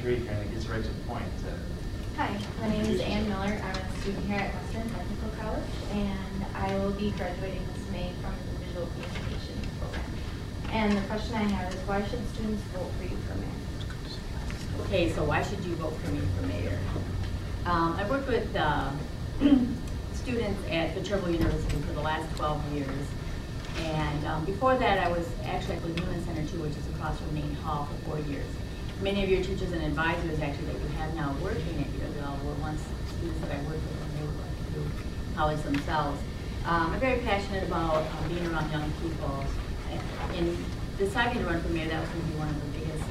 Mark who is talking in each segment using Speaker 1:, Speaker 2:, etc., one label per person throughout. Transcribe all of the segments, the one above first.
Speaker 1: Terry kind of gets right to the point.
Speaker 2: Hi, my name is Ann Miller. I'm a student here at Western Technical College, and I will be graduating this May from the Visual Communication program. And the question I have is, why should students vote for you for mayor?
Speaker 3: Okay, so why should you vote for me for mayor? I've worked with students at Viterbo University for the last 12 years. And before that, I was actually at the Newman Center too, which is across from Main Hall, for 4 years. Many of your teachers and advisors actually that you have now working at UWL were once students that I worked with when they were going through college themselves. I'm very passionate about being around young people. In deciding to run for mayor, that was going to be one of the biggest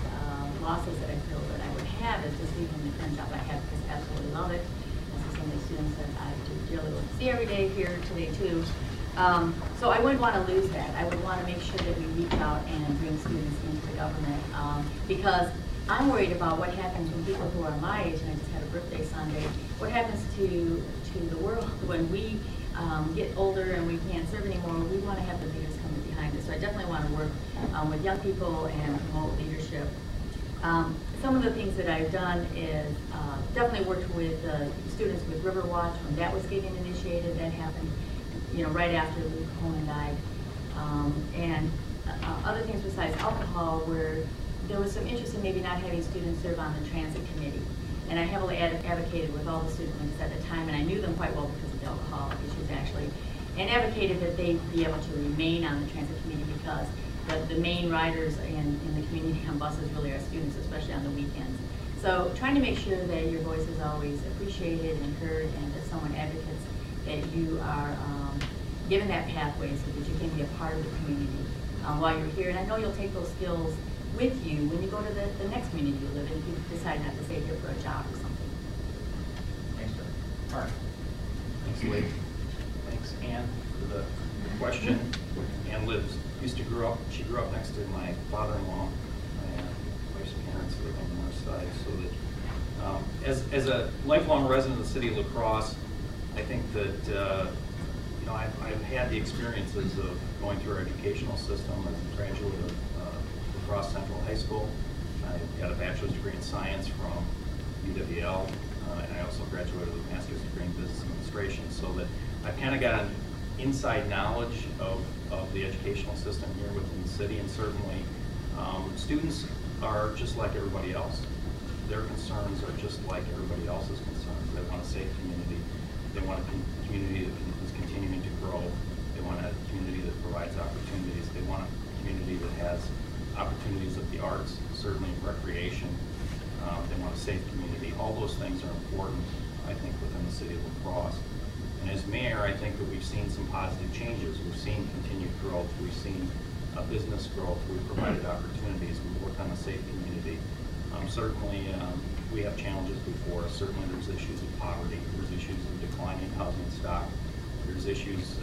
Speaker 3: losses that I feel that I would have, is just leaving the current job I have, because I absolutely love it. This is some of the students that I do dearly with see every day here today too. So I wouldn't want to lose that. I would want to make sure that we reach out and bring students into the government, because I'm worried about what happens when people who are my age, and I just had a birthday Sunday, what happens to the world when we get older and we can't serve anymore. We want to have the leaders coming behind us. So I definitely want to work with young people and promote leadership. Some of the things that I've done is definitely worked with students with Riverwatch when that was getting initiated. That happened, right after Luke Coleman died. And other things besides alcohol, where there was some interest in maybe not having students serve on the transit committee. And I heavily advocated with all the student leaders at the time, and I knew them quite well because of the alcohol issues actually, and advocated that they be able to remain on the transit committee, because the main riders in the community on buses really are students, especially on the weekends. So trying to make sure that your voice is always appreciated and heard, and that someone advocates that you are given that pathway so that you can be a part of the community while you're here. And I know you'll take those skills with you when you go to the next community you live in, if you decide not to stay here for a job or something.
Speaker 1: Thanks, Terry. Mark.
Speaker 4: Thanks, Lee. Thanks, Ann, for the question. Ann she grew up next to my father-in-law. My wife's parents live on the north side. So that, as a lifelong resident of the city of La Crosse, I think that I've had the experiences of going through our educational system as a graduate of La Crosse Central High School. I got a bachelor's degree in science from UWL, and I also graduated with a master's degree in business administration, so that I've kind of got an inside knowledge of the educational system here within the city. And certainly students are just like everybody else. Their concerns are just like everybody else's concerns. They want a safe community. They want a community that is continuing to grow. They want a community that provides opportunities. They want a community that has opportunities of the arts, certainly recreation. They want a safe community. All those things are important, I think, within the city of La Crosse. And as mayor, I think that we've seen some positive changes. We've seen continued growth. We've seen business growth. We've provided opportunities. We've worked on a safe community. Certainly, we have challenges before us. Certainly, there's issues of poverty. There's issues of declining housing stock. There's issues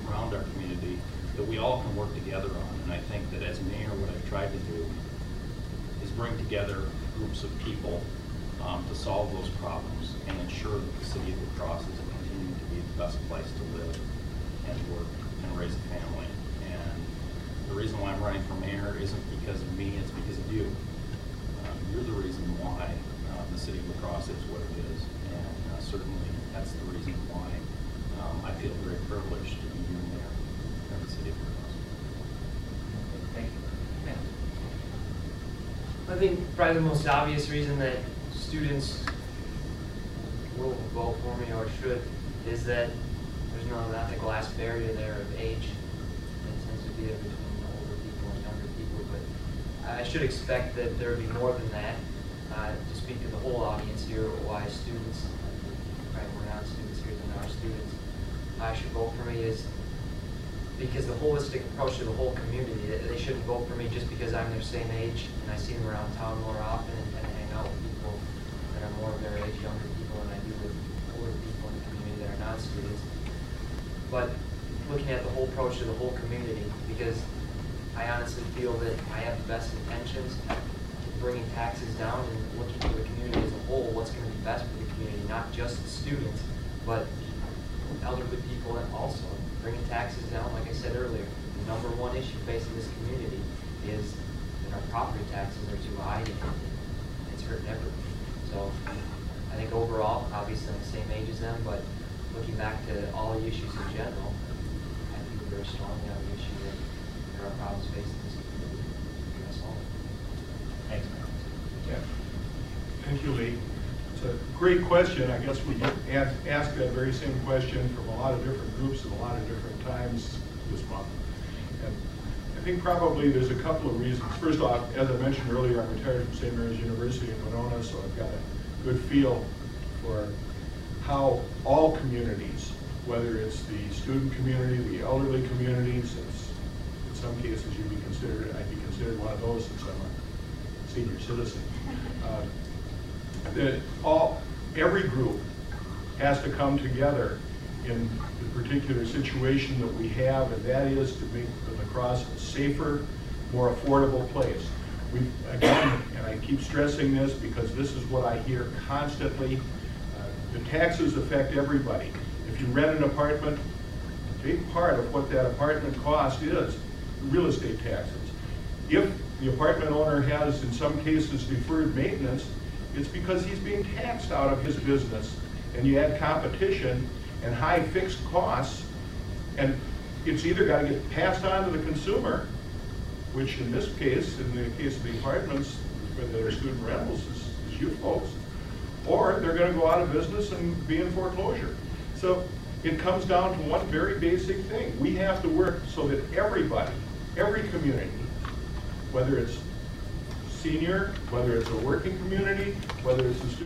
Speaker 4: around our community that we all can work together on. And I think that as mayor, what I've tried to do is bring together groups of people to solve those problems and ensure that the city of La Crosse is continuing to be the best place to live and work and raise a family. And the reason why I'm running for mayor isn't because of me, it's because of you. You're the reason why the city of La Crosse is what it is. And certainly that's the reason why I feel very privileged to be your mayor of the city of La Crosse.
Speaker 1: Thank you. Matt.
Speaker 5: I think probably the most obvious reason that students will vote for me, or should, is that there's no ethical glass barrier there of age. It tends to be between older people and younger people, but I should expect that there would be more than that. To speak to the whole audience here, why students, probably more non-students here than our students, should vote for me is because the holistic approach to the whole community. They shouldn't vote for me just because I'm their same age and I see them around town more often and kind of hang out with people that are more of their age, younger people, than I do with older people in the community that are non-students. But looking at the whole approach to the whole community, because I honestly feel that I have the best intentions in bringing taxes down and looking for the community as a whole, what's going to be best for the community, not just the students, but elderly people, and also bringing taxes down. Like I said earlier, the number one issue facing this community is that our property taxes are too high, and it's hurting everyone. So I think overall, obviously I'm the same age as them, but looking back to all the issues in general, I feel very strongly on the issue that there are problems facing this community. That's all.
Speaker 1: Thanks, Mayor. Jeff?
Speaker 6: Thank you, Lee. It's a great question. I guess we get asked that very same question from a lot of different groups at a lot of different times this month. And I think probably there's a couple of reasons. First off, as I mentioned earlier, I'm retired from St. Mary's University in Winona, so I've got a good feel for how all communities, whether it's the student community, the elderly communities, in some cases I'd be considered one of those since I'm a senior citizen. Every group has to come together in the particular situation that we have, and that is to make the La Crosse a safer, more affordable place. Again, and I keep stressing this because this is what I hear constantly, the taxes affect everybody. If you rent an apartment, a big part of what that apartment cost is real estate taxes. If the apartment owner has, in some cases, deferred maintenance, it's because he's being taxed out of his business, and you add competition and high fixed costs, and it's either got to get passed on to the consumer, which in this case, in the case of the apartments that are student rentals, is you folks, or they're going to go out of business and be in foreclosure. So it comes down to one very basic thing. We have to work so that everybody, every community, whether it's senior, whether it's a working community, whether it's a student